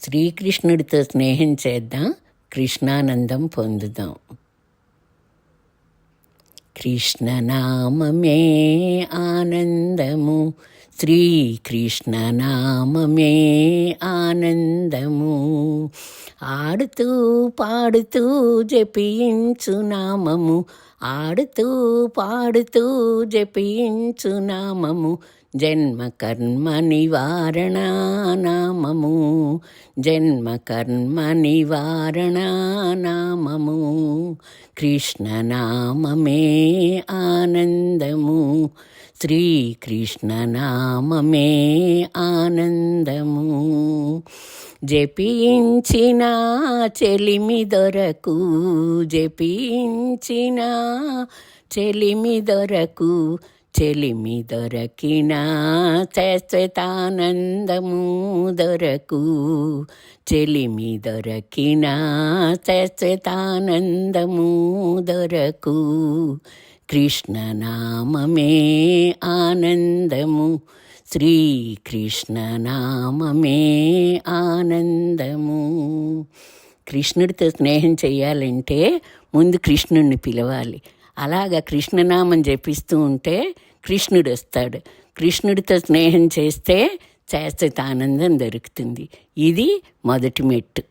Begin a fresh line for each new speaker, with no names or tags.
శ్రీకృష్ణుడితో స్నేహం చేద్దాం, కృష్ణానందం పొందుదాం. కృష్ణనామమే ఆనందము, శ్రీకృష్ణనామమే ఆనందము. ఆడుతూ పాడుతూ జపించు నామము, ఆడుతూ పాడుతూ జపించు నామము. జన్మ కర్మ నివారణ నామము, జన్మ కర్మ నివారణ నామము. కృష్ణనామమే ఆనందము, శ్రీకృష్ణనామమే ఆనందము. జపించిన చెలిమి దొరకు, జపించిన చెలిమి దొరకు, చెలిమి దొరకిన శాశ్వతానందము దొరకు, చెలిమి దొరకిన శాశ్వతానందము దొరకు. కృష్ణనామమే ఆనందము, శ్రీకృష్ణనామమే ఆనందము. కృష్ణుడితో స్నేహం చేయాలంటే ముందు కృష్ణుడిని పిలవాలి. అలాగా కృష్ణనామం జపిస్తూ ఉంటే కృష్ణుడు వస్తాడు. కృష్ణుడితో స్నేహం చేస్తే శాశ్వత ఆనందం దొరుకుతుంది. ఇది మొదటి మెట్టు.